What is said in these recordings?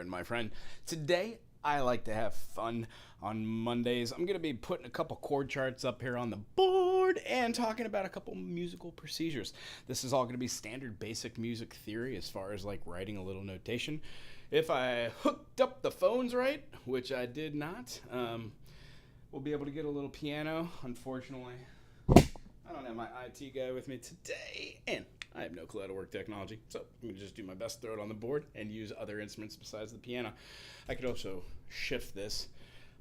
my friend. Today, I like to have fun on Mondays. I'm going to be putting a couple chord charts up here on the board and talking about a couple musical procedures. This is all going to be standard basic music theory as far as like writing a little notation. If I hooked up the phones right, which I did not, we'll be able to get a little piano. Unfortunately, I don't have my IT guy with me today, and I have no clue how to work technology, so I'm going to just do my best to throw it on the board and use other instruments besides the piano. I could also shift this.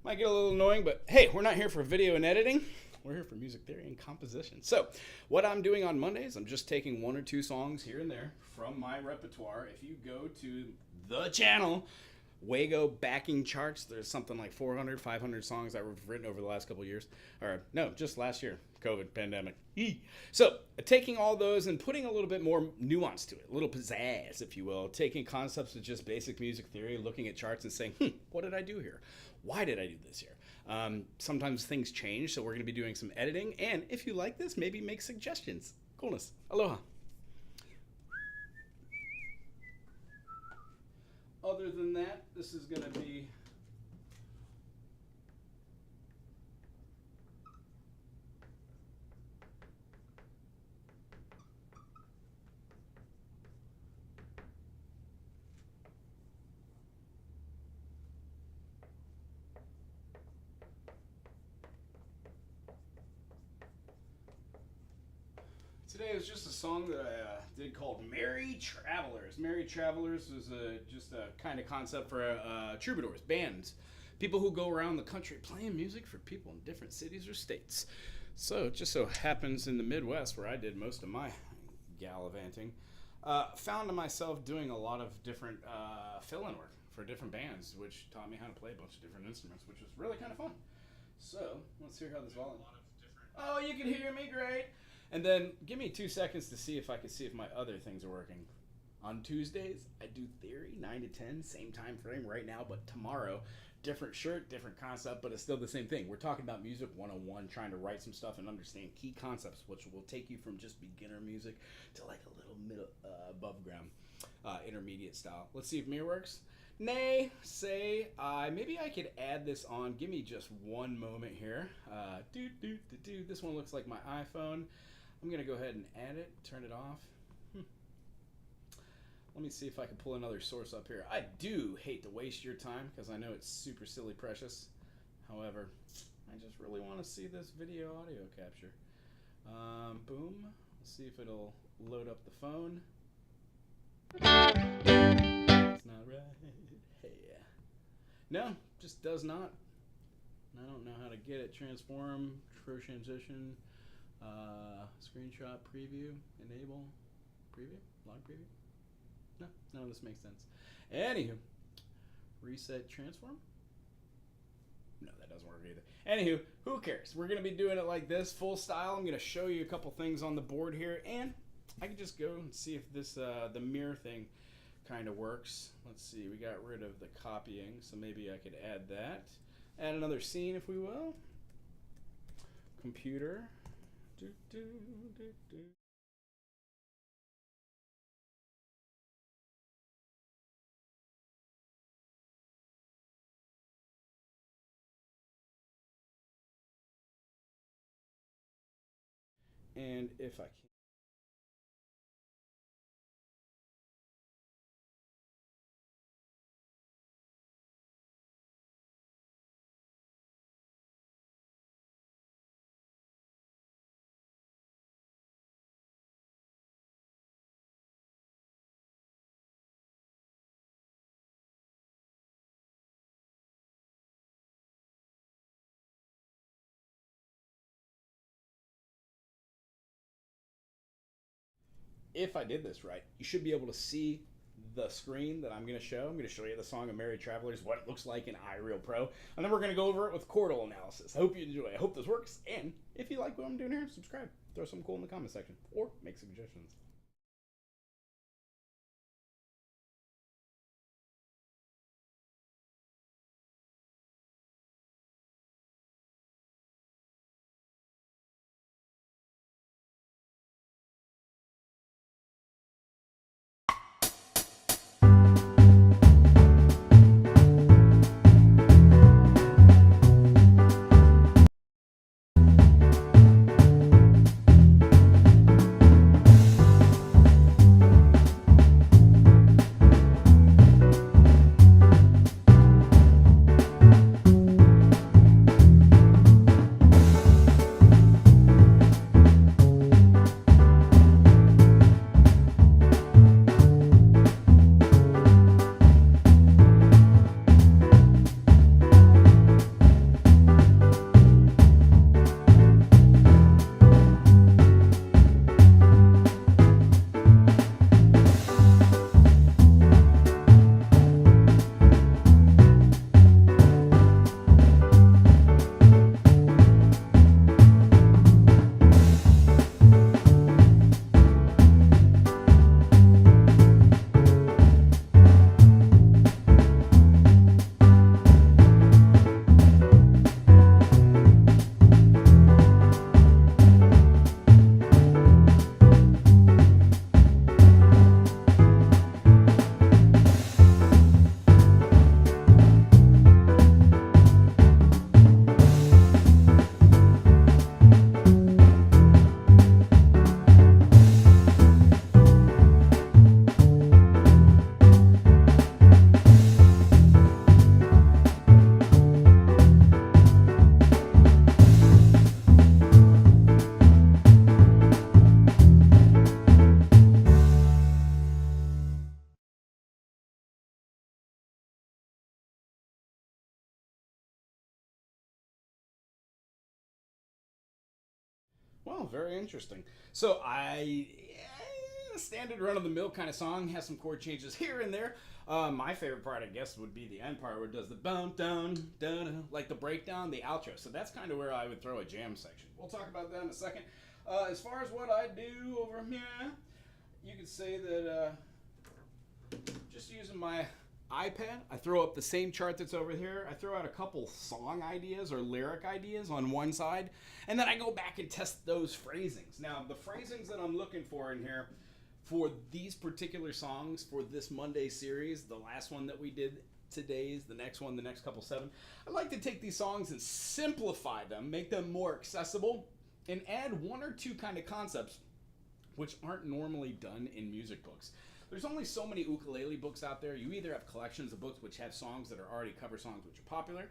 Might get a little annoying, but hey, we're not here for video and editing. We're here for music theory and composition. So what I'm doing on Mondays, I'm just taking one or two songs here and there from my repertoire. If you go to the channel, Wago backing charts, there's something like 400, 500 songs that were written over the last couple of years. Or no, just last year. COVID, pandemic. So taking all those and putting a little bit more nuance to it, a little pizzazz, if you will, taking concepts of just basic music theory, looking at charts and saying, what did I do here? Why did I do this here? Sometimes things change, so we're going to be doing some editing. And if you like this, maybe make suggestions. Coolness. Aloha. Other than that, this is going to be today was just a song that I did called Merry Travelers. Merry Travelers is just a kind of concept for troubadours, bands, people who go around the country playing music for people in different cities or states. So it just so happens in the Midwest, where I did most of my gallivanting, found myself doing a lot of different fill-in work for different bands, which taught me how to play a bunch of different instruments, which was really kind of fun. So let's hear how this volume. Oh, you can hear me great. And then give me 2 seconds to see if I can see if my other things are working. On Tuesdays, I do theory, 9 to 10, same time frame right now, but tomorrow, different shirt, different concept, but it's still the same thing. We're talking about music 101, trying to write some stuff and understand key concepts, which will take you from just beginner music to like a little middle, above ground, intermediate style. Let's see if mirror works. Nay, say I. Maybe I could add this on. Give me just one moment here. This one looks like my iPhone. I'm going to go ahead and add it, turn it off. Let me see if I can pull another source up here. I do hate to waste your time because I know it's super silly precious. However, I just really want to see this video audio capture. Boom. Let's see if it'll load up the phone. It's not right. Hey. No, just does not. I don't know how to get it. Transform, true transition. Screenshot preview, enable, preview, log preview. No, none of this makes sense. Anywho, reset transform. No, that doesn't work either. Anywho, who cares? We're going to be doing it like this, full style. I'm going to show you a couple things on the board here, and I can just go and see if this the mirror thing kind of works. Let's see, we got rid of the copying, so maybe I could add that. Add another scene, if we will. Computer. And if I can. If I did this right, you should be able to see the screen that I'm going to show. I'm going to show you the song of Merry Travelers, what it looks like in IREALPRO, and then we're going to go over it with chordal analysis. I hope you enjoy. I hope this works, and if you like what I'm doing here, subscribe. Throw something cool in the comment section, or make suggestions. Well, very interesting. So standard run-of-the-mill kind of song has some chord changes here and there. My favorite part, I guess, would be the end part where it does the bum dun dun, like the breakdown, the outro. So that's kind of where I would throw a jam section. We'll talk about that in a second. As far as what I do over here, you could say that just using my iPad, I throw up the same chart that's over here. I throw out a couple song ideas or lyric ideas on one side, and then I go back and test those phrasings. Now, the phrasings that I'm looking for in here for these particular songs for this Monday series, the last one that we did today's, the next one, the next couple seven, I like to take these songs and simplify them, make them more accessible, and add one or two kind of concepts which aren't normally done in music books. There's only so many ukulele books out there. You either have collections of books which have songs that are already cover songs which are popular.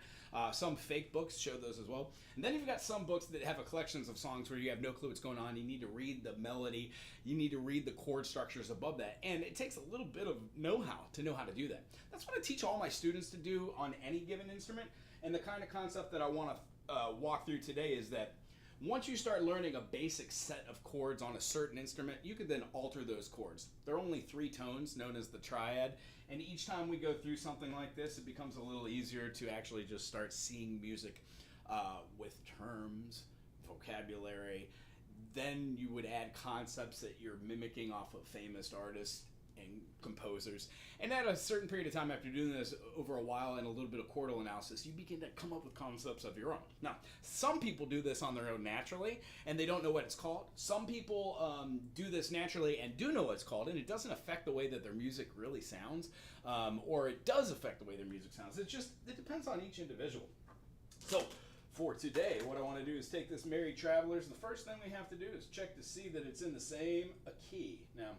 Some fake books show those as well. And then you've got some books that have a collections of songs where you have no clue what's going on. You need to read the melody. You need to read the chord structures above that. And it takes a little bit of know-how to know how to do that. That's what I teach all my students to do on any given instrument. And the kind of concept that I want to walk through today is that once you start learning a basic set of chords on a certain instrument, you can then alter those chords. There are only 3 tones known as the triad, and each time we go through something like this, it becomes a little easier to actually just start seeing music with terms, vocabulary. Then you would add concepts that you're mimicking off of famous artists and composers. And at a certain period of time after doing this over a while and a little bit of chordal analysis, you begin to come up with concepts of your own. Now, some people do this on their own naturally, and they don't know what it's called. Some people do this naturally and do know what it's called, and it doesn't affect the way that their music really sounds, or it does affect the way their music sounds. It depends on each individual. So, for today, what I want to do is take this Merry Travelers. The first thing we have to do is check to see that it's in the same key. Now,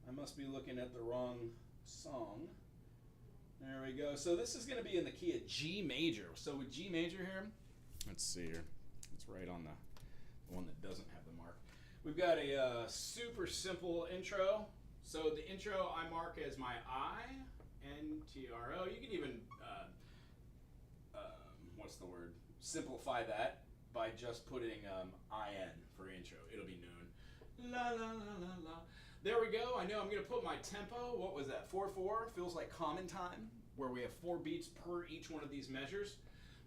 I must be looking at the wrong song. There we go. So this is going to be in the key of G major. So with G major here, let's see here. It's right on the one that doesn't have the mark. We've got a super simple intro. So the intro I mark as my I-N-T-R-O. You can even, what's the word? Simplify that by just putting I-N for intro. It'll be known. La la la la la. There we go. I know I'm going to put my tempo. What was that? 4/4. Feels like common time, where we have 4 beats per each one of these measures.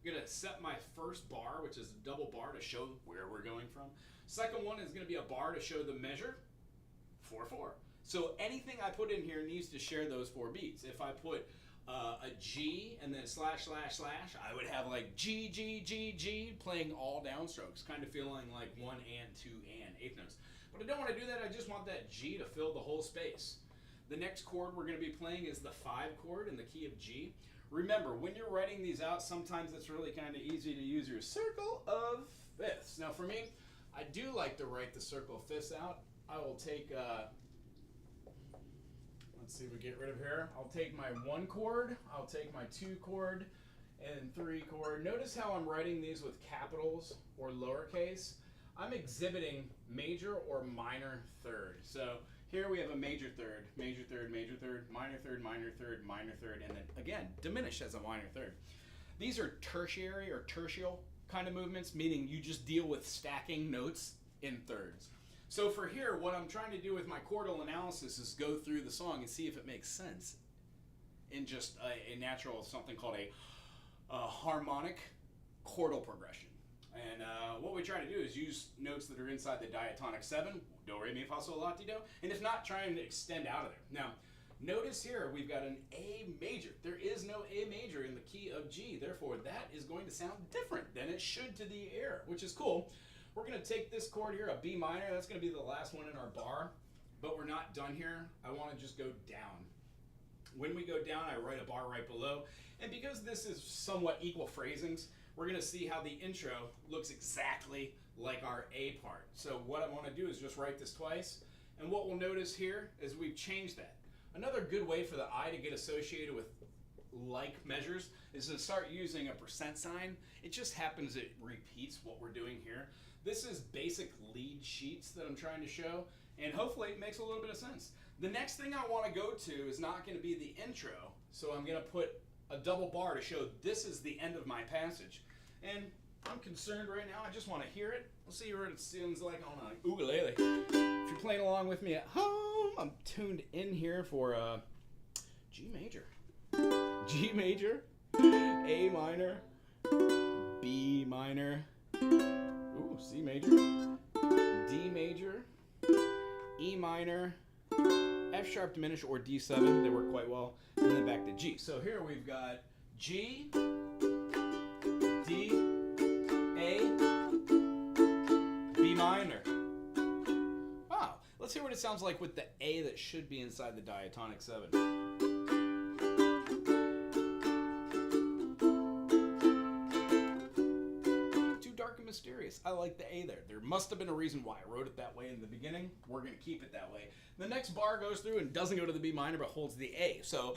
I'm going to set my first bar, which is a double bar to show where we're going from. Second one is going to be a bar to show the measure. 4/4. So anything I put in here needs to share those 4 beats. If I put a G and then slash slash slash, I would have like G G G G playing all downstrokes, kind of feeling like 1 and 2 and eighth notes. But I don't want to do that. I just want that G to fill the whole space. The next chord we're going to be playing is the 5 chord in the key of G. Remember, when you're writing these out, sometimes it's really kind of easy to use your circle of fifths. Now for me, I do like to write the circle of fifths out. I will take, let's see if we get rid of here. I'll take my 1 chord, I'll take my 2 chord, and 3 chord. Notice how I'm writing these with capitals or lowercase. I'm exhibiting major or minor third. So here we have a major third, major third, major third, minor third, minor third, minor third, and then again, diminished as a minor third. These are tertiary or tertial kind of movements, meaning you just deal with stacking notes in thirds. So for here, what I'm trying to do with my chordal analysis is go through the song and see if it makes sense in just a natural, something called a harmonic chordal progression. And what we try to do is use notes that are inside the diatonic 7, do, re, mi, fa, sol, la, ti, do, and if not, try and extend out of there. Now, notice here we've got an A major. There is no A major in the key of G, therefore that is going to sound different than it should to the ear, which is cool. We're going to take this chord here, a B minor, that's going to be the last one in our bar, but we're not done here. I want to just go down. When we go down, I write a bar right below, and because this is somewhat equal phrasings, we're going to see how the intro looks exactly like our A part. So what I want to do is just write this twice, and what we'll notice here is we've changed that. Another good way for the I to get associated with like measures is to start using a percent sign. It just happens it repeats what we're doing here. This is basic lead sheets that I'm trying to show, and hopefully it makes a little bit of sense. The next thing I want to go to is not going to be the intro, so I'm going to put a double bar to show this is the end of my passage. And I'm concerned right now. I just want to hear it. Let's see what it sounds like on a ukulele. If you're playing along with me at home, I'm tuned in here for G major. G major, A minor, B minor, ooh, C major, D major, E minor, F sharp diminished or D7, they work quite well, and then back to G. So here we've got G, D, A, B minor. Wow, let's hear what it sounds like with the A that should be inside the diatonic 7. Mysterious. I like the A there. There must have been a reason why I wrote it that way in the beginning. We're going to keep it that way. The next bar goes through and doesn't go to the B minor but holds the A. So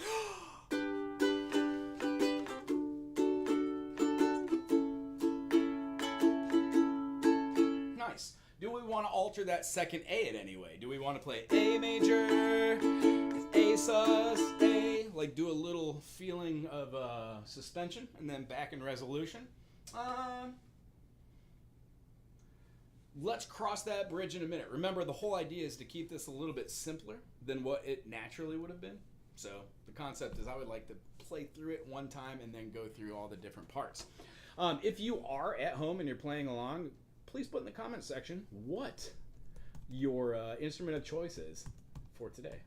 nice. Do we want to alter that second A in any way? Do we want to play A major, A sus, A, like do a little feeling of suspension and then back in resolution? Let's cross that bridge in a minute. Remember, the whole idea is to keep this a little bit simpler than what it naturally would have been. So the concept is I would like to play through it one time and then go through all the different parts. If you are at home and you're playing along, please put in the comment section what your instrument of choice is for today.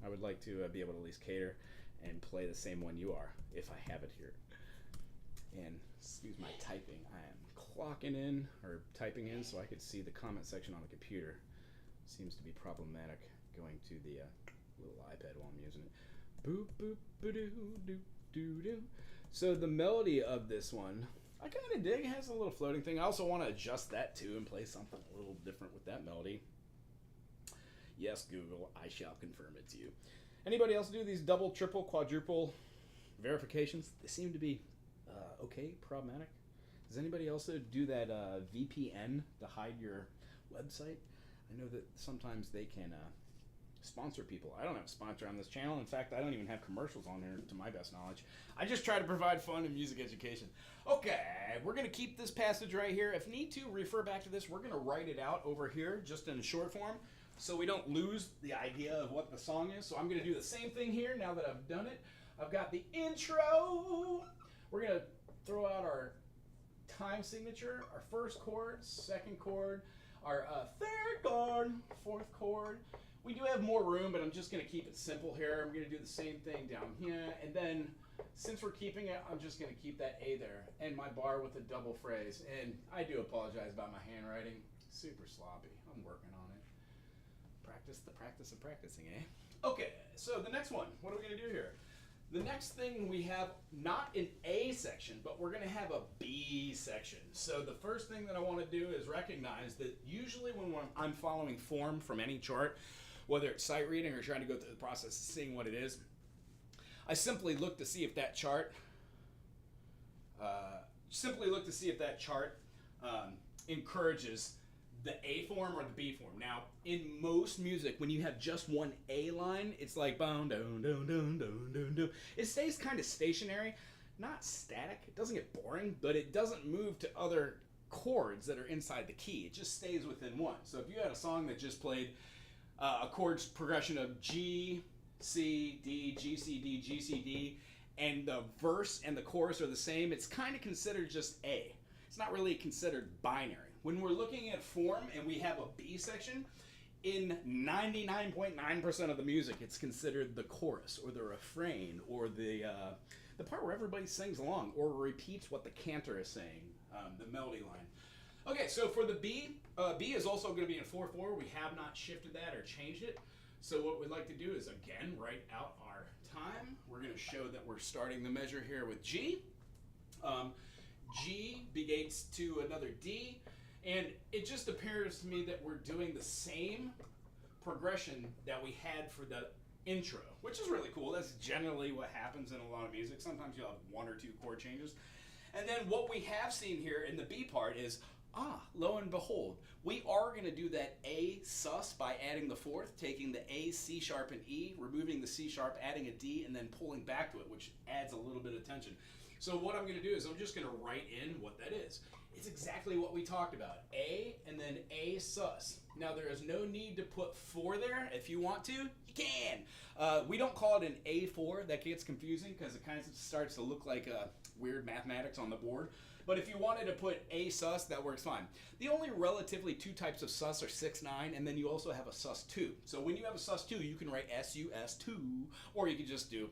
I would like to be able to at least cater and play the same one you are, if I have it here. And excuse my typing. I am clocking in or typing in so I could see the comment section on the computer. Seems to be problematic going to the little iPad while I'm using it. Boop boop ba-doo doo doo doo. So the melody of this one, I kind of dig. It has a little floating thing. I also want to adjust that too and play something a little different with that melody. Yes, Google, I shall confirm it to you. Anybody else do these double, triple, quadruple verifications? They seem to be okay, problematic. Does anybody else do that VPN to hide your website? I know that sometimes they can sponsor people. I don't have a sponsor on this channel. In fact, I don't even have commercials on here to my best knowledge. I just try to provide fun and music education. Okay, we're going to keep this passage right here. If need to, refer back to this. We're going to write it out over here just in short form so we don't lose the idea of what the song is. So I'm going to do the same thing here now that I've done it. I've got the intro. We're going to throw out our time signature, our first chord, second chord, our third chord, fourth chord. We do have more room, but I'm just going to keep it simple here. I'm going to do the same thing down here, and then since we're keeping it, I'm just going to keep that A there and my bar with a double phrase. And I do apologize about my handwriting. Super sloppy. I'm working on it. Practice the practice of practicing, eh? Okay, so the next one. What are we going to do here? The next thing we have, not an A section, but we're going to have a B section. So the first thing that I want to do is recognize that usually when I'm following form from any chart, whether it's sight reading or trying to go through the process of seeing what it is, I simply look to see if that chart, encourages the A form or the B form. Now, in most music, when you have just one A line, it's like boom, down, down, down, down, down, down. It stays kind of stationary, not static. It doesn't get boring, but it doesn't move to other chords that are inside the key. It just stays within one. So if you had a song that just played a chord progression of G, C, D, G, C, D, G, C, D, and the verse and the chorus are the same, it's kind of considered just A. It's not really considered binary. When we're looking at form and we have a B section, in 99.9% of the music, it's considered the chorus or the refrain or the part where everybody sings along or repeats what the cantor is saying, the melody line. Okay, so for the B, B is also going to be in 4/4. We have not shifted that or changed it. So what we'd like to do is, again, write out our time. We're going to show that we're starting the measure here with G. G begates to another D. And it just appears to me that we're doing the same progression that we had for the intro, which is really cool. That's generally what happens in a lot of music. Sometimes you'll have one or two chord changes. And then what we have seen here in the B part is, lo and behold, we are going to do that A sus by adding the fourth, taking the A, C sharp, and E, removing the C sharp, adding a D, and then pulling back to it, which adds a little bit of tension. So what I'm going to do is I'm just going to write in what that is. It's exactly what we talked about. A and then A sus. Now there is no need to put 4 there. If you want to, you can. We don't call it an A4. That gets confusing because it kind of starts to look like weird mathematics on the board. But if you wanted to put A sus, that works fine. The only relatively 2 types of sus are 6, 9, and then you also have a sus 2. So when you have a sus 2, you can write SUS2, or you can just do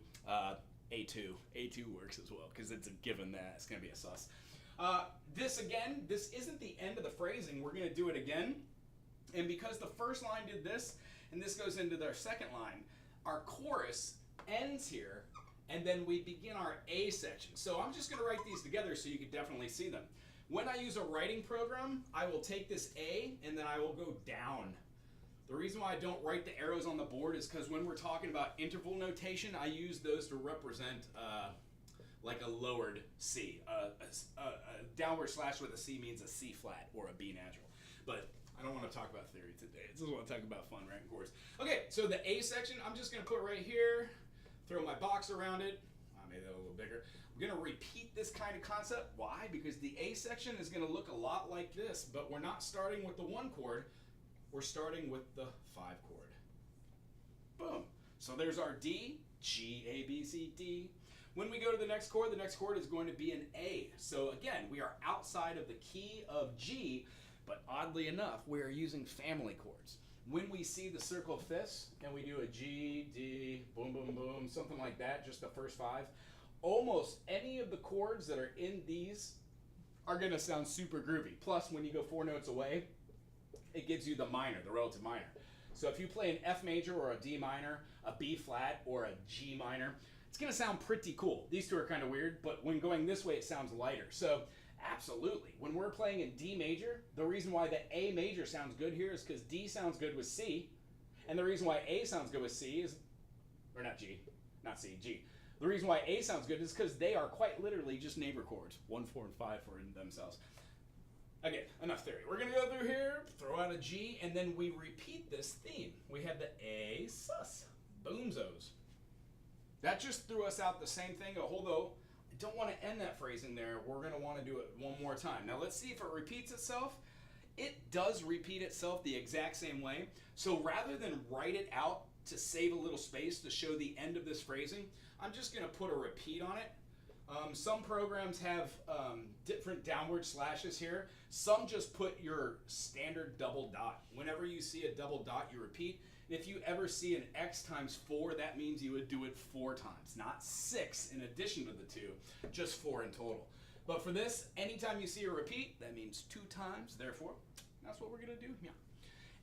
A2. A2 works as well because it's a given that it's going to be a sus. This isn't the end of the phrasing. We're going to do it again. And because the first line did this, and this goes into their second line, our chorus ends here, and then we begin our A section. So I'm just going to write these together so you can definitely see them. When I use a writing program, I will take this A, and then I will go down. The reason why I don't write the arrows on the board is because when we're talking about interval notation, I use those to represent like a lowered C. A downward slash with a C means a C flat or a B natural. But I don't want to talk about theory today. I just want to talk about fun writing chords. Okay, so the A section, I'm just going to put right here, throw my box around it. I made that a little bigger. I'm going to repeat this kind of concept. Why? Because the A section is going to look a lot like this, but we're not starting with the 1 chord. We're starting with the 5 chord. Boom. So there's our D, G, A, B, C, D. When we go to the next chord is going to be an A. So again, we are outside of the key of G, but oddly enough, we are using family chords. When we see the circle of fifths and we do a G, D, boom, boom, boom, something like that, just the first 5, almost any of the chords that are in these are going to sound super groovy. Plus, when you go 4 notes away, it gives you the minor, the relative minor. So if you play an F major or a D minor, a B flat or a G minor, it's going to sound pretty cool. These 2 are kind of weird, but when going this way, it sounds lighter. So absolutely, when we're playing in D major, the reason why the A major sounds good here is because D sounds good with C, and the reason why A sounds good with C is, or not G, not C, G. The reason why A sounds good is because they are quite literally just neighbor chords, 1, 4, and 5 for themselves. Again, enough theory. We're going to go through here, throw out a G, and then we repeat this theme. We have the A sus, boomzos. That just threw us out the same thing, although I don't want to end that phrasing there. We're going to want to do it one more time. Now let's see if it repeats itself. It does repeat itself the exact same way. So rather than write it out to save a little space to show the end of this phrasing, I'm just going to put a repeat on it. Some programs have different downward slashes here. Some just put your standard double dot. Whenever you see a double dot, you repeat. If you ever see an X times 4, that means you would do it 4 times, not 6 in addition to the 2, just 4 in total. But for this, anytime you see a repeat, that means 2 times, therefore, that's what we're going to do. Yeah.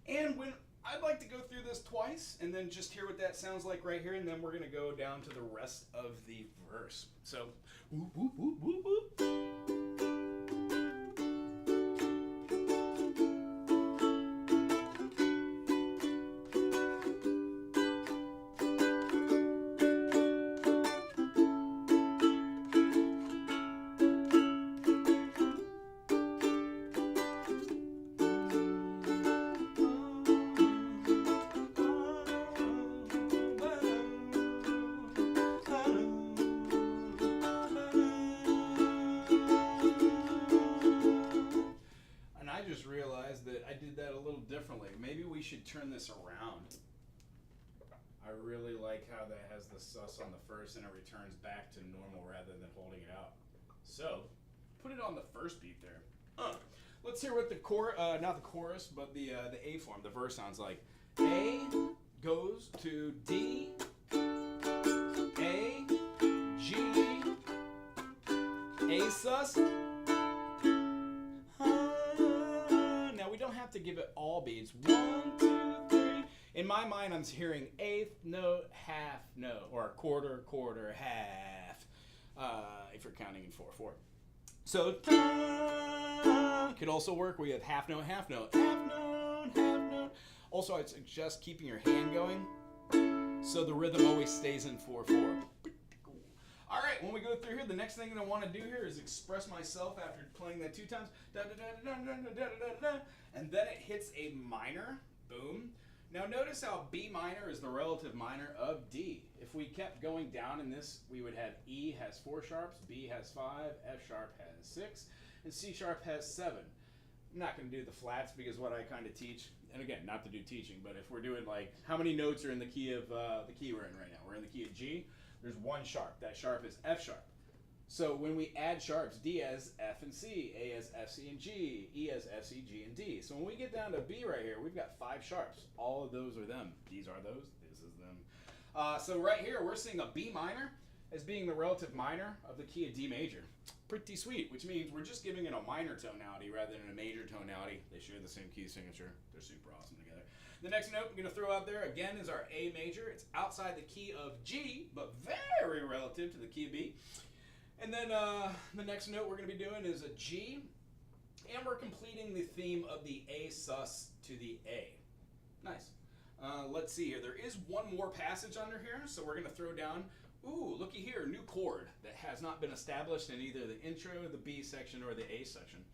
And when I'd like to go through this twice and then just hear what that sounds like right here, and then we're going to go down to the rest of the verse. So, whoop, whoop, whoop, whoop, whoop. Maybe we should turn this around. I really like how that has the sus on the first and it returns back to normal rather than holding it out. So, put it on the first beat there. Let's hear what the not the chorus, but the A form, the verse sounds like. A goes to D, A, G, A sus. We don't have to give it all beats. 1, 2, 3. In my mind, I'm hearing 8th note, half note, or quarter, quarter, half. If you're counting in 4/4. So could also work. We have half note, half note, half note, half note. Also, I'd suggest keeping your hand going so the rhythm always stays in 4/4. All right, when we go through here, the next thing that I want to do here is express myself after playing that 2 times. Da, da, da, da, da, da, da, da, da, and then it hits a minor. Boom. Now notice how B minor is the relative minor of D. If we kept going down in this, we would have E has 4 sharps, B has 5, F sharp has 6, and C sharp has 7. I'm not going to do the flats because what I kind of teach, and again, not to do teaching, but if we're doing like, how many notes are in the key of the key we're in right now? We're in the key of G. There's one sharp. That sharp is F sharp. So when we add sharps, D as F and C, A as F, C, and G, E as F, C, G, and D. So when we get down to B right here, we've got 5 sharps. All of those are them. These are those. This is them. So right here, we're seeing a B minor as being the relative minor of the key of D major. Pretty sweet, which means we're just giving it a minor tonality rather than a major tonality. They share the same key signature. They're super awesome together. The next note I'm going to throw out there, again, is our A major. It's outside the key of G, but very relative to the key of B. And then the next note we're going to be doing is a G, and we're completing the theme of the A sus to the A. Nice. Let's see here. There is one more passage under here, so we're going to throw down, ooh, looky here, new chord that has not been established in either the intro, the B section, or the A section.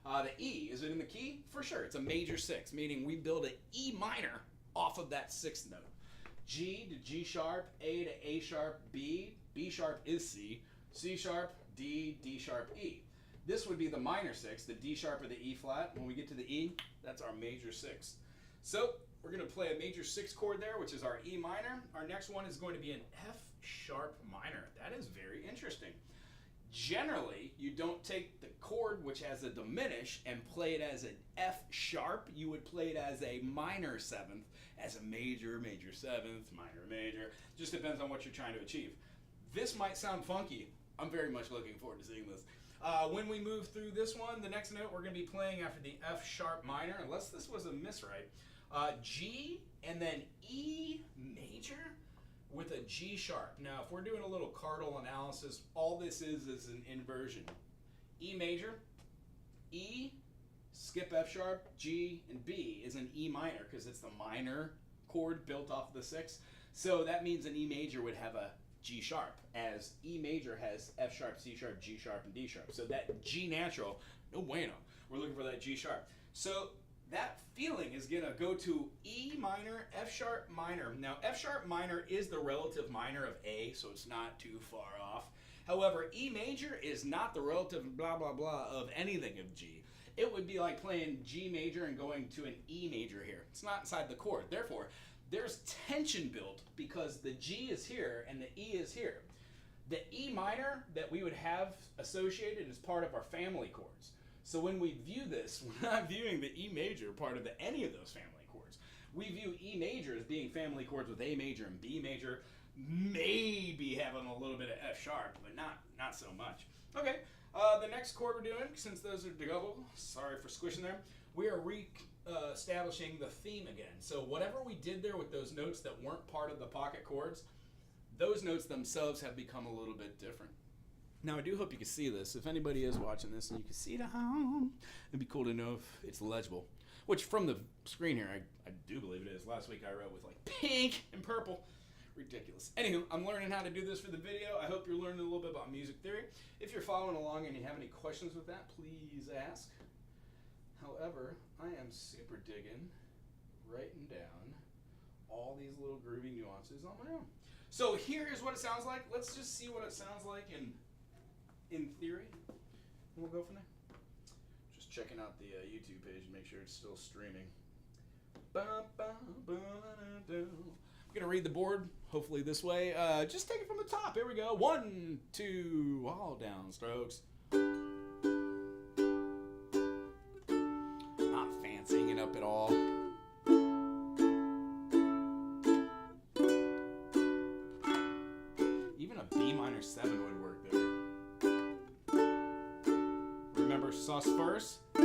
The E, is it in the key? For sure. It's a major 6, meaning we build an E minor off of that 6th note. G to G sharp, A to A sharp, B, B sharp is C, C sharp, D, D sharp, E. This would be the minor 6, the D sharp or the E flat. When we get to the E, that's our major 6. So we're going to play a major 6 chord there, which is our E minor. Our next one is going to be an F sharp minor. That is very interesting. Generally, you don't take the chord which has a diminish and play it as an F sharp. You would play it as a minor 7th, as a major, major 7th, minor, major. Just depends on what you're trying to achieve. This might sound funky. I'm very much looking forward to seeing this. When we move through this one, the next note we're going to be playing after the F sharp minor, unless this was a miswrite, G and then E major with a G sharp. Now, if we're doing a little cardinal analysis, all this is an inversion. E major, E, skip F sharp, G, and B is an E minor because it's the minor chord built off of the 6. So that means an E major would have a G sharp, as E major has F sharp, C sharp, G sharp, and D sharp. So that G natural, no bueno. We're looking for that G sharp. So that feeling is going to go to E minor, F sharp minor. Now, F sharp minor is the relative minor of A, so it's not too far off. However, E major is not the relative blah, blah, blah of anything of G. It would be like playing G major and going to an E major here. It's not inside the chord. Therefore, there's tension built because the G is here and the E is here. The E minor that we would have associated is part of our family chords. So when we view this, we're not viewing the E major part of any of those family chords. We view E major as being family chords with A major and B major, maybe having a little bit of F sharp, but not so much. Okay, the next chord we're doing, since those are double, sorry for squishing there, we are establishing the theme again. So whatever we did there with those notes that weren't part of the pocket chords, those notes themselves have become a little bit different. Now, I do hope you can see this. If anybody is watching this and you can see it at home, it'd be cool to know if it's legible. Which, from the screen here, I do believe it is. Last week I wrote with, like, pink and purple. Ridiculous. Anywho, I'm learning how to do this for the video. I hope you're learning a little bit about music theory. If you're following along and you have any questions with that, please ask. However, I am super digging writing down all these little groovy nuances on my own. So here's what it sounds like. Let's just see what it sounds like in theory, and we'll go from there. Just checking out the YouTube page and make sure it's still streaming. I'm gonna read the board, hopefully this way. Just take it from the top. Here we go. 1, 2, all down strokes. Not fancying it up at all. Even a B minor 7 would work there. Remember sus first. That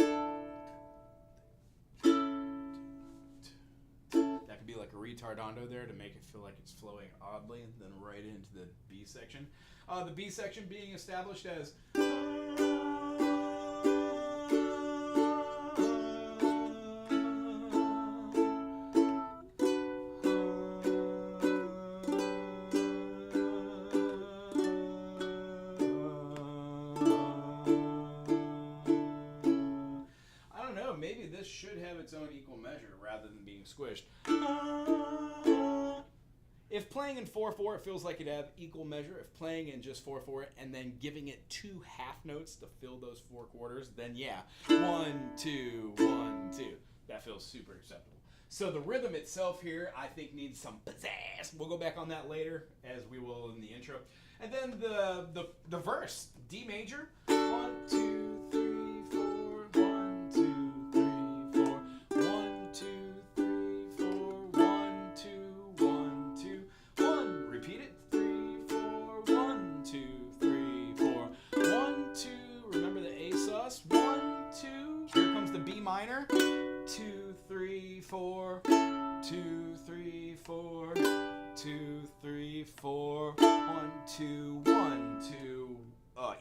could be like a retardando there to make it feel like it's flowing oddly, and then right into the B section. The B section being established as maybe this should have its own equal measure rather than being squished. If playing in 4/4, it feels like it'd have equal measure. If playing in just 4/4 and then giving it 2 half notes to fill those 4 quarters, then yeah, 1, 2, 1, 2. That feels super acceptable. So the rhythm itself here, I think, needs some pizzazz. We'll go back on that later, as we will in the intro. And then the verse, D major, 1, 2, 3, 4, 1, 2, 3, 4, 1, 2, 3, 4, 1, 2, 1, 2, 1. Repeat it, 3, 4, 1, 2, 3, 4, 1, 2. Remember the A sus, 1, 2. Here comes the B minor, 2, 3, 4, 2, 3, 4, 2, 3, 4, 1, 2, 1, 2.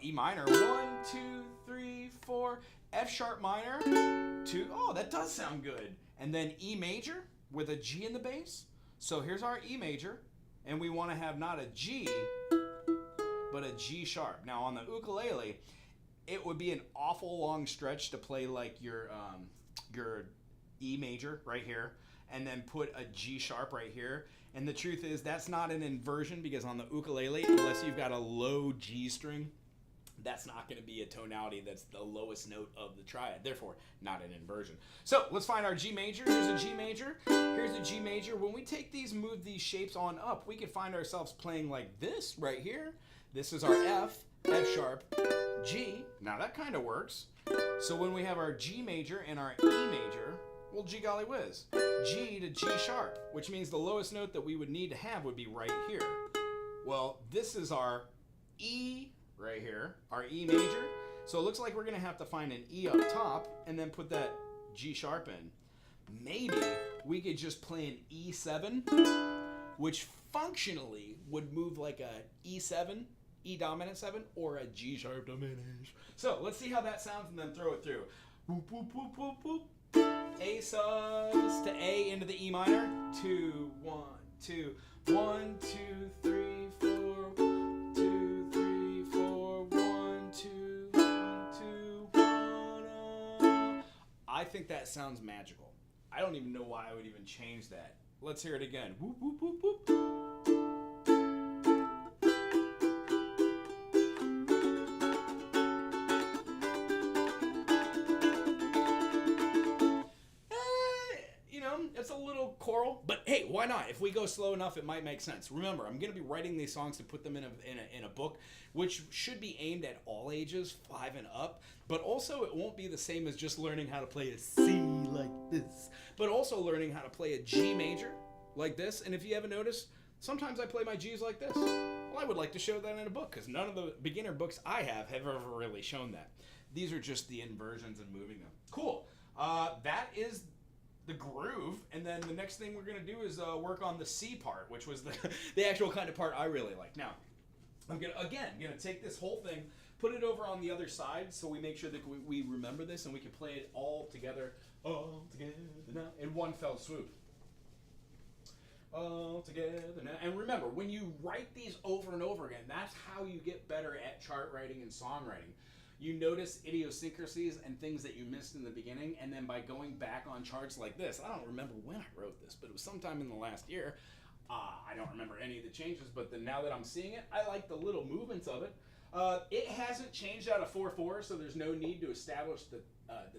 E minor, 1, 2, 3, 4. F sharp minor, 2. Oh, that does sound good. And then E major with a G in the bass. So here's our E major, and we want to have not a G, but a G sharp. Now on the ukulele, it would be an awful long stretch to play like your E major right here, and then put a G sharp right here. And the truth is, that's not an inversion, because on the ukulele, unless you've got a low G string, that's not going to be a tonality that's the lowest note of the triad. Therefore, not an inversion. So let's find our G major. Here's a G major. Here's a G major. When we take these, move these shapes on up, we can find ourselves playing like this right here. This is our F, F sharp, G. Now that kind of works. So when we have our G major and our E major, well, gee golly whiz, G to G sharp, which means the lowest note that we would need to have would be right here. Well, this is our E right here, our E major. So it looks like we're going to have to find an E up top and then put that G sharp in. Maybe we could just play an E7, which functionally would move like a E7, E dominant 7, or a G sharp dominant. So let's see how that sounds and then throw it through. Whoop, whoop, whoop, whoop, whoop. A sus to A into the E minor. 2, 1, 2, 1, 2, 3, 4, 2, 3, 4, 1, 2, 1, 2, 1. I think that sounds magical. I don't even know why I would even change that. Let's hear it again. Whoop, whoop, whoop, whoop. It's a little choral, but hey, why not? If we go slow enough, it might make sense. Remember, I'm going to be writing these songs to put them in a book, which should be aimed at all ages, 5 and up. But also, it won't be the same as just learning how to play a C like this, but also learning how to play a G major like this. And if you haven't noticed, sometimes I play my G's like this. Well, I would like to show that in a book, because none of the beginner books I have ever really shown that. These are just the inversions and moving them. Cool. That is the groove, and then the next thing we're going to do is work on the C part, which was the actual kind of part I really like. Now, I'm going to take this whole thing, put it over on the other side, so we make sure that we remember this, and we can play it all together now, in one fell swoop. All together now. And remember, when you write these over and over again, that's how you get better at chart writing and songwriting. You notice idiosyncrasies and things that you missed in the beginning, and then by going back on charts like this, I don't remember when I wrote this, but it was sometime in the last year. I don't remember any of the changes, but then now that I'm seeing it, I like the little movements of it. It hasn't changed out of 4/4, so there's no need to establish the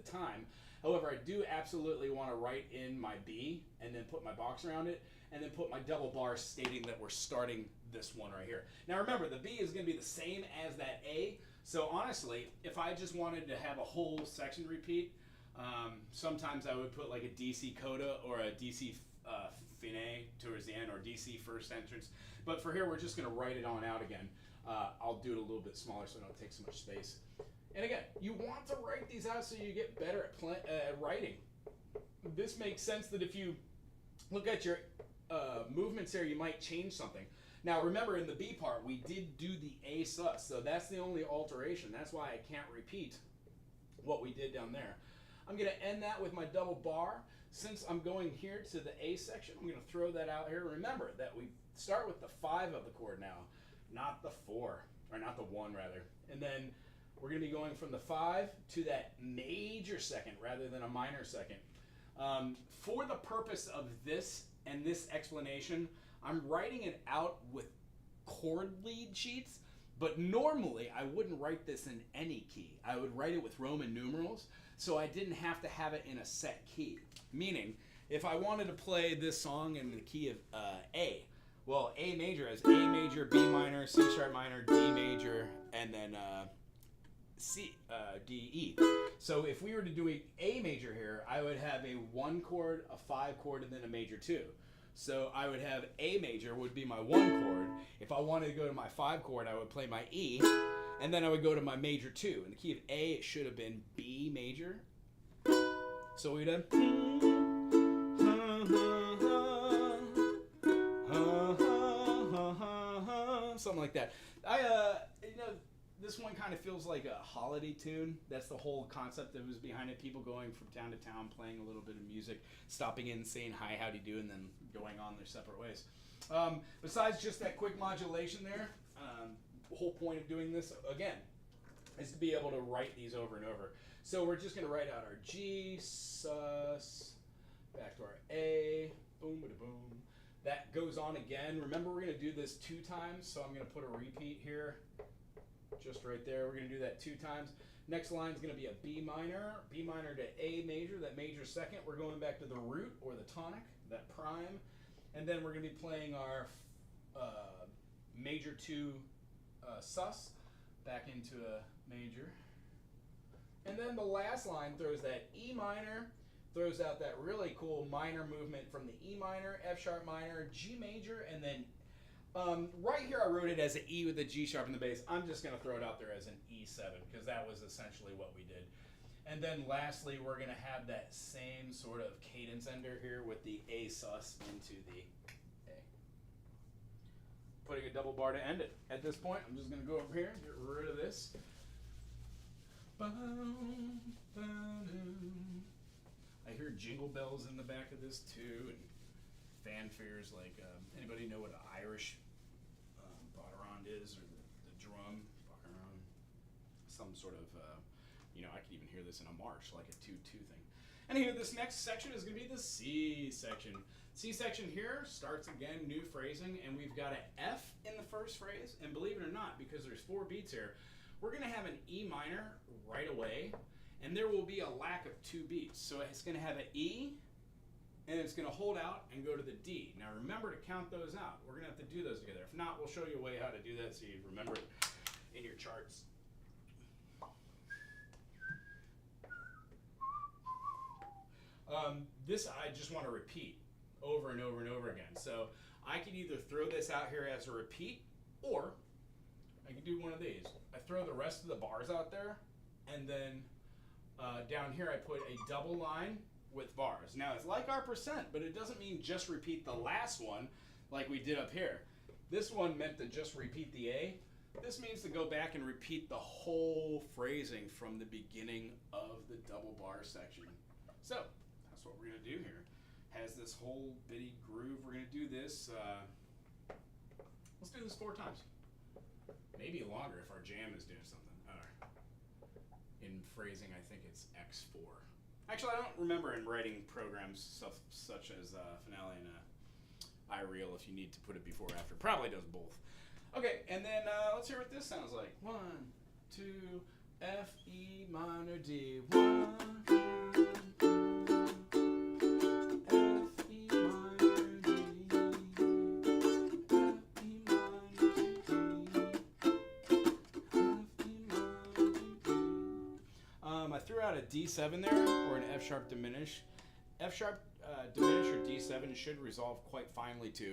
time. However, I do absolutely want to write in my B and then put my box around it, and then put my double bar stating that we're starting this one right here. Now remember, the B is going to be the same as that A. So honestly, if I just wanted to have a whole section repeat, sometimes I would put like a DC coda or a DC fine towards the end, or DC first entrance. But for here, we're just going to write it on out again. I'll do it a little bit smaller so I don't take so much space. And again, you want to write these out so you get better at writing. This makes sense that if you look at your movements here, you might change something. Now remember, in the B part, we did do the A sus, so that's the only alteration. That's why I can't repeat what we did down there. I'm going to end that with my double bar. Since I'm going here to the A section, I'm going to throw that out here. Remember that we start with the 5 of the chord now, not the 4, or not the 1 rather. And then we're going to be going from the 5 to that major second rather than a minor second. For the purpose of this and this explanation, I'm writing it out with chord lead sheets, but normally I wouldn't write this in any key. I would write it with Roman numerals, so I didn't have to have it in a set key. Meaning, if I wanted to play this song in the key of A, well, A major has A major, B minor, C sharp minor, D major, and then D, E. So if we were to do A major here, I would have a 1 chord, a 5 chord, and then a major 2. So I would have A major would be my 1 chord. If I wanted to go to my 5 chord, I would play my E, and then I would go to my major 2. In the key of A, it should have been B major. So we'd have something like that. This one kind of feels like a holiday tune. That's the whole concept that was behind it. People going from town to town, playing a little bit of music, stopping in, saying hi, howdy do, and then going on their separate ways. Besides just that quick modulation there, the whole point of doing this, again, is to be able to write these over and over. So we're just going to write out our G, sus, back to our A, boom, bada boom. That goes on again. Remember, we're going to do this 2 times, so I'm going to put a repeat here. Just right there. We're going to do that 2 times. Next line is going to be a B minor to A major, that major second. We're going back to the root or the tonic, that prime. And then we're going to be playing our major 2 sus back into a major. And then the last line throws that E minor, throws out that really cool minor movement from the E minor, F sharp minor, G major, and then right here I wrote it as an E with a G sharp in the bass. I'm just going to throw it out there as an E7 because that was essentially what we did. And then lastly, we're going to have that same sort of cadence ender here with the A sus into the A. Putting a double bar to end it. At this point, I'm just going to go over here and get rid of this. I hear jingle bells in the back of this too, and fanfares like, anybody know what an Irish batarand is, or the drum, batarand? Some sort of, I could even hear this in a march, like a 2-2 thing. And here, this next section is going to be the C section. C section here starts again, new phrasing, and we've got an F in the first phrase, and believe it or not, because there's 4 beats here, we're going to have an E minor right away, and there will be a lack of 2 beats. So it's going to have an E, and it's going to hold out and go to the D. Now remember to count those out. We're going to have to do those together. If not, we'll show you a way how to do that so you remember it in your charts. This I just want to repeat over and over and over again. So I can either throw this out here as a repeat, or I can do one of these. I throw the rest of the bars out there, and then down here I put a double line with bars. Now it's like our percent, but it doesn't mean just repeat the last one like we did up here. This one meant to just repeat the A. This means to go back and repeat the whole phrasing from the beginning of the double bar section. So that's what we're going to do here. Has this whole bitty groove. We're going to do this. Let's do this 4 times. Maybe longer if our jam is doing something. In phrasing, I think it's X4. Actually, I don't remember in writing programs stuff such as Finale and IREAL if you need to put it before or after. Probably does both. Okay, and then let's hear what this sounds like. 1, 2, F, E minor, D. 1, I threw out a D7 there, or an F sharp diminish. F sharp diminish or D7 should resolve quite finely to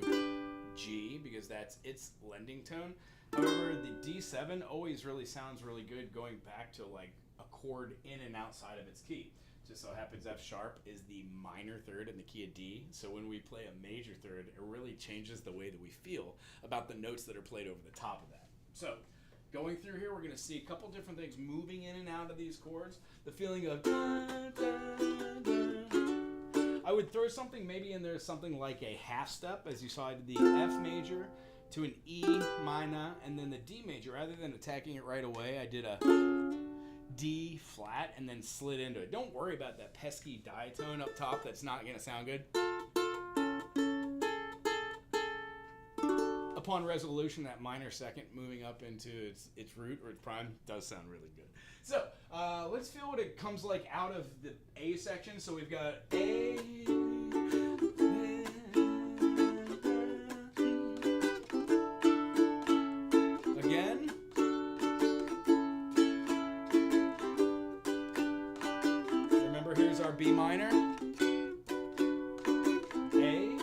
G, because that's its lending tone. However, the D7 always really sounds really good going back to like a chord in and outside of its key. Just so happens F sharp is the minor third in the key of D, so when we play a major third, it really changes the way that we feel about the notes that are played over the top of that. So going through here, we're going to see a couple different things moving in and out of these chords. The feeling of I would throw something maybe in there, something like a half step, as you saw I did the F major to an E minor and then the D major. Rather than attacking it right away, I did a D flat and then slid into it. Don't worry about that pesky diatone up top. That's not going to sound good. upon resolution, that minor second moving up into its root or its prime does sound really good. So let's feel what it comes like out of the A section. So we've got A. Again. Remember, here's our B minor. A,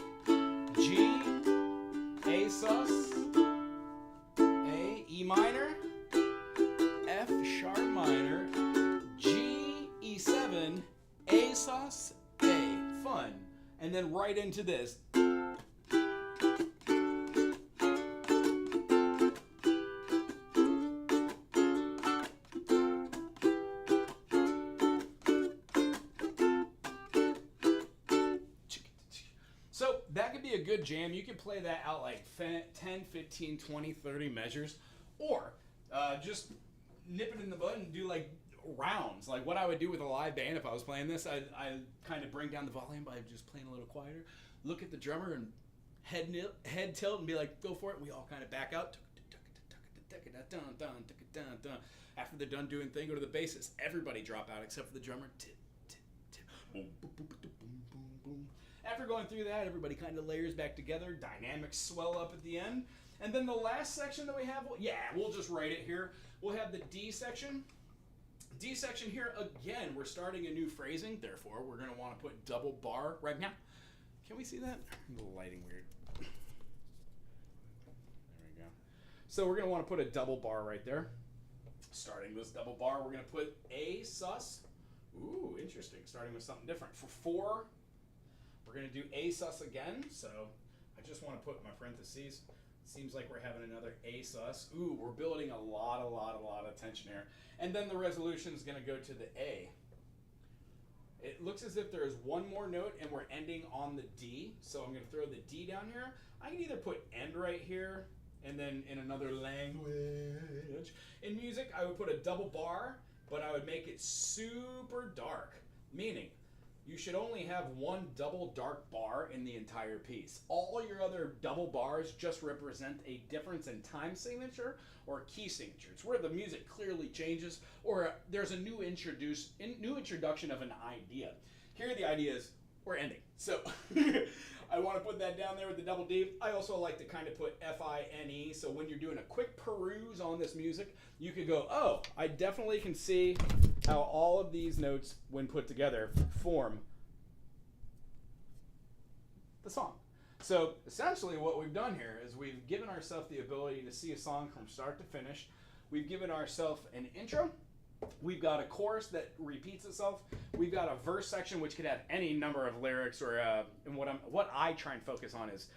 G, A sus, A, E minor, F sharp minor, G, E7, A sus, A. Fun. And then right into this. So that could be a good jam. You could play that out like 10, 15, 20, 30 measures. Or just nip it in the bud and do like rounds. Like what I would do with a live band if I was playing this, I kind of bring down the volume by just playing a little quieter. Look at the drummer and head tilt and be like, go for it. We all kind of back out. After they're done doing thing, go to the bassist. Everybody drop out except for the drummer. Boom, boom, boom, boom, boom, boom. After going through that, everybody kind of layers back together. Dynamics swell up at the end. And then the last section that we have, we'll just write it here. We'll have the D section. D section here, again, we're starting a new phrasing. Therefore, we're going to want to put double bar right now. Can we see that? The lighting weird. There we go. So we're going to want to put a double bar right there. Starting this double bar, we're going to put A sus. Ooh, interesting. Starting with something different. For 4, we're going to do A sus again. So I just want to put my parentheses. Seems like we're having another A sus. Ooh, we're building a lot of tension here. And then the resolution is going to go to the A. It looks as if there is one more note and we're ending on the D. So I'm going to throw the D down here. I can either put end right here and then in another language. In music, I would put a double bar, but I would make it super dark. Meaning, you should only have one double dark bar in the entire piece. All your other double bars just represent a difference in time signature or key signature. It's where the music clearly changes or there's a new introduction of an idea. Here the idea is we're ending. So I want to put that down there with the double D. I also like to kind of put F-I-N-E. So when you're doing a quick peruse on this music, you could go, oh, I definitely can see how all of these notes, when put together, form the song. So essentially what we've done here is we've given ourselves the ability to see a song from start to finish. We've given ourselves an intro. We've got a chorus that repeats itself. We've got a verse section which could have any number of lyrics or and what I try and focus on is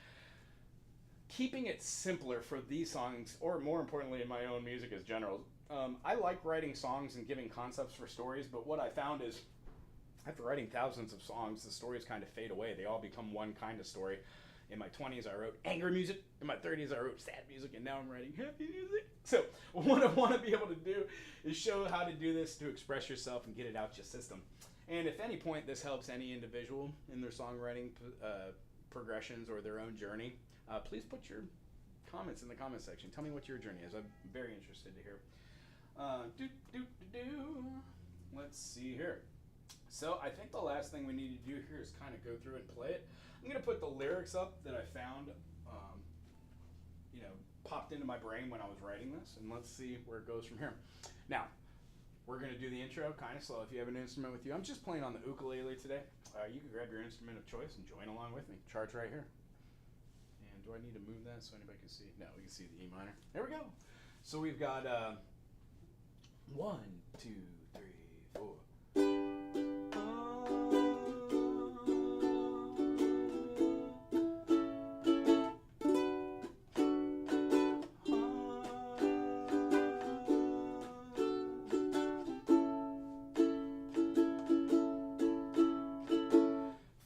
keeping it simpler for these songs, or more importantly in my own music as general. I like writing songs and giving concepts for stories, but what I found is after writing thousands of songs, the stories kind of fade away. They all become one kind of story. In my 20s, I wrote angry music. In my 30s, I wrote sad music, and now I'm writing happy music. So what I want to be able to do is show how to do this to express yourself and get it out your system. And if any point this helps any individual in their songwriting progressions or their own journey, please put your comments in the comment section. Tell me what your journey is. I'm very interested to hear. Let's see here. So I think the last thing we need to do here is kind of go through and play it. I'm going to put the lyrics up that I found, popped into my brain when I was writing this, and let's see where it goes from here. Now, we're going to do the intro kind of slow. If you have an instrument with you, I'm just playing on the ukulele today. You can grab your instrument of choice and join along with me. Chart's right here. And do I need to move that so anybody can see? No, we can see the E minor. There we go. So we've got 1, 2, 3, 4.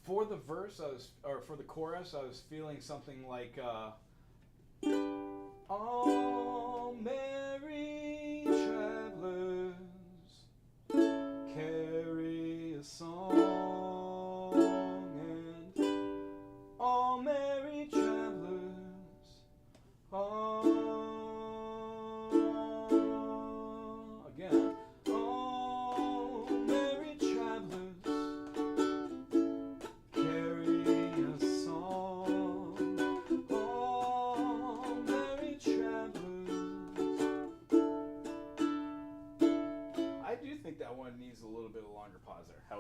For the verse, for the chorus, I was feeling something like, all merry travelers carry a song, and all merry travelers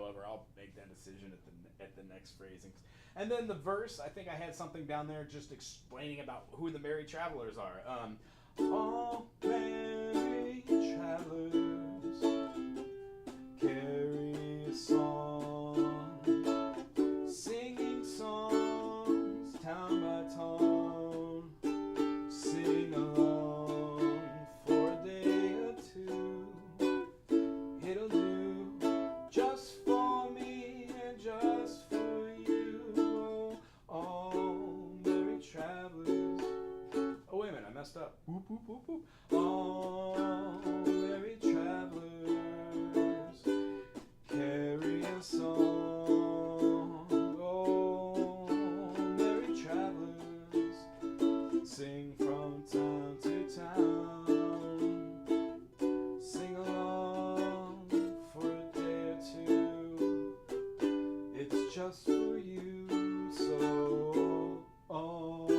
However, I'll make that decision at the next phrasings. And then the verse, I think I had something down there just explaining about who the merry travelers are. All merry travelers carry a song, singing songs town by town. Sing along for a day or two. It'll do just for me and just for you. All merry travelers. Oh, wait a minute, I messed up. Whoop, whoop, whoop, whoop. All merry travelers carry a song. Oh, merry travelers sing from town to town. Sing along for a day or two. It's just for you, so oh.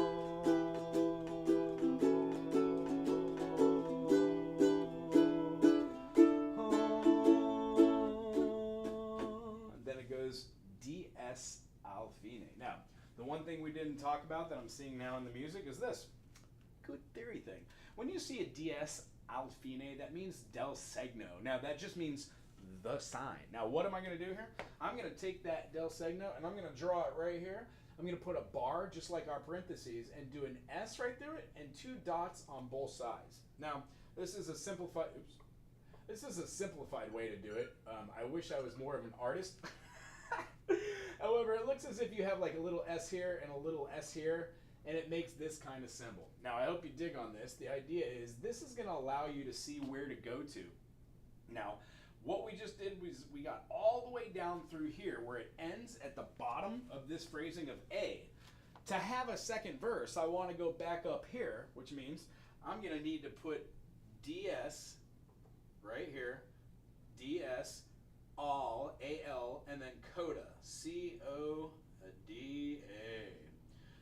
Then it goes DS al fine. Now, the one thing we didn't talk about that I'm seeing now in the music is this. Good theory thing. When you see a DS al fine, that means del segno. Now, that just means the sign. Now, what am I going to do here? I'm going to take that del segno and I'm going to draw it right here. I'm going to put a bar just like our parentheses and do an S right through it and 2 dots on both sides. Now, this is a simplified way to do it. I wish I was more of an artist. However, it looks as if you have like a little S here and a little S here, and it makes this kind of symbol. Now, I hope you dig on this. The idea is this is going to allow you to see where to go to. Now, what we just did was we got all the way down through here where it ends at the bottom of this phrasing of A. To have a second verse, I want to go back up here, which means I'm going to need to put DS right here, DS, all, A-L, and then coda, C-O-D-A.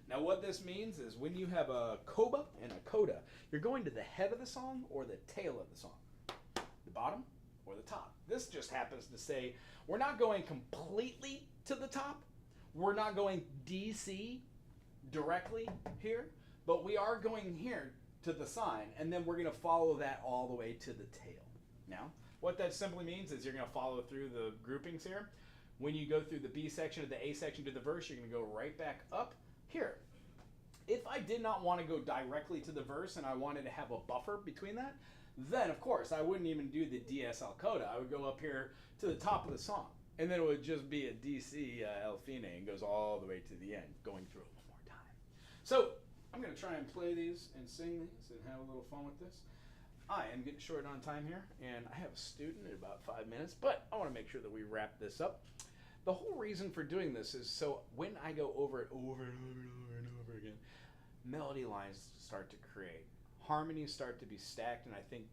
Now what this means is when you have a coda and a coda, you're going to the head of the song or the tail of the song, the bottom or the top. This just happens to say we're not going completely to the top, we're not going DC directly here, but we are going here to the sign, and then we're going to follow that all the way to the tail. Now, what that simply means is you're going to follow through the groupings here. When you go through the B section or the A section to the verse, you're going to go right back up here. If I did not want to go directly to the verse and I wanted to have a buffer between that, then of course I wouldn't even do the DSL coda. I would go up here to the top of the song, and then it would just be a DC El Fine and goes all the way to the end, going through it one more time. So I'm going to try and play these and sing these and have a little fun with this. I am getting short on time here, and I have a student in about 5 minutes, but I want to make sure that we wrap this up. The whole reason for doing this is so when I go over it over and over and over and over again, melody lines start to create. Harmonies start to be stacked, and I think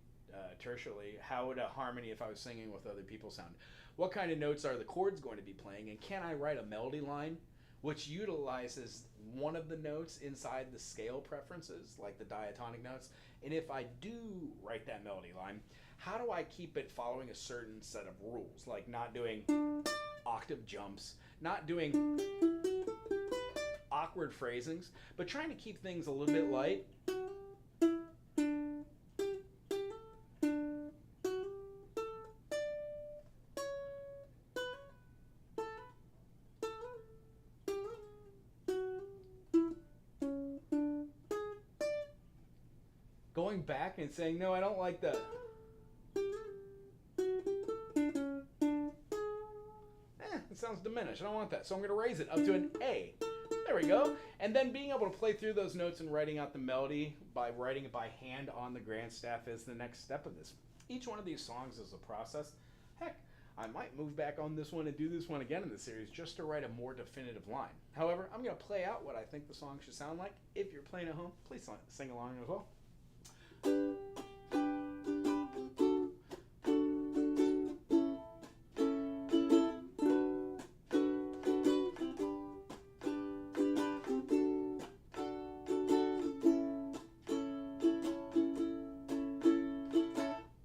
tertiarily, how would a harmony, if I was singing with other people, sound? What kind of notes are the chords going to be playing, and can I write a melody line which utilizes one of the notes inside the scale preferences, like the diatonic notes? And if I do write that melody line, how do I keep it following a certain set of rules, like not doing octave jumps, not doing awkward phrasings, but trying to keep things a little bit light? Going back and saying, no, I don't like that. It sounds diminished. I don't want that. So I'm going to raise it up to an A. There we go. And then being able to play through those notes and writing out the melody by writing it by hand on the grand staff is the next step of this. Each one of these songs is a process. Heck, I might move back on this one and do this one again in the series just to write a more definitive line. However, I'm going to play out what I think the song should sound like. If you're playing at home, please sing along as well.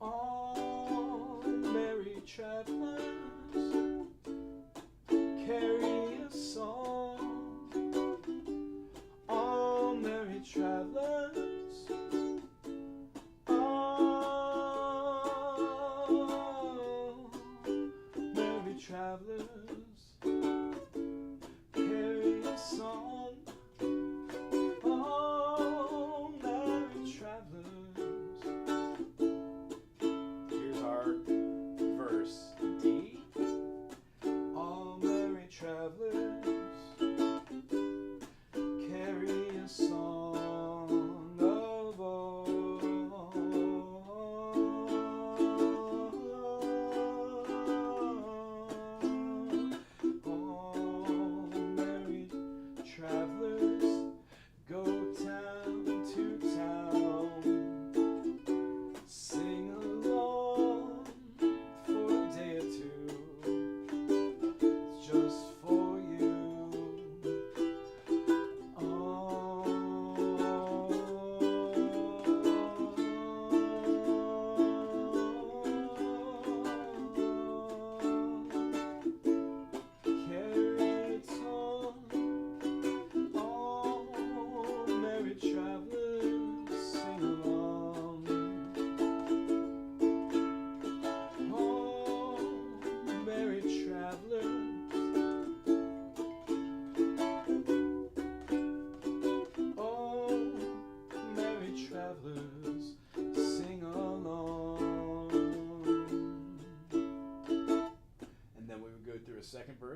All merry travelers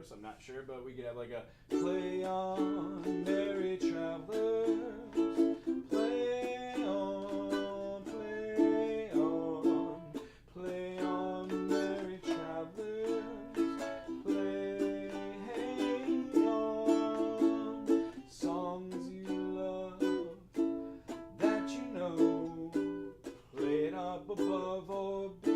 chorus. I'm not sure, but we could have like a play on, merry travelers, play on, play on, play on, merry travelers, play on, songs you love that you know, play it up above or below.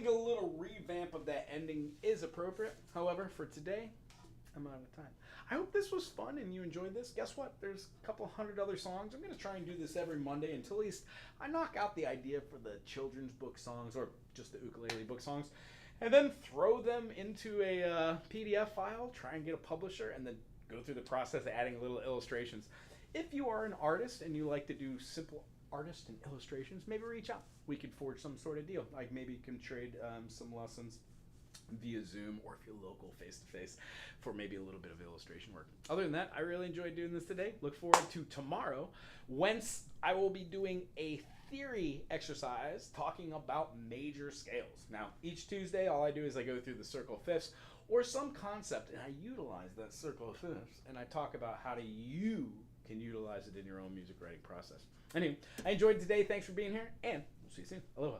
A little revamp of that ending is appropriate. However, for today, I'm out of time. I hope this was fun and you enjoyed this. Guess what? There's a couple hundred other songs. I'm going to try and do this every Monday until at least I knock out the idea for the children's book songs or just the ukulele book songs, and then throw them into a PDF file, try and get a publisher, and then go through the process of adding little illustrations. If you are an artist and you like to do simple artist and illustrations, maybe reach out. We could forge some sort of deal. Like maybe you can trade some lessons via Zoom, or if you're local, face-to-face, for maybe a little bit of illustration work. Other than that, I really enjoyed doing this today. Look forward to tomorrow, whence I will be doing a theory exercise talking about major scales. Now, each Tuesday, all I do is I go through the circle of fifths or some concept, and I utilize that circle of fifths, and I talk about how you can utilize it in your own music writing process. Anyway, I enjoyed today. Thanks for being here, and we'll see you soon. Aloha.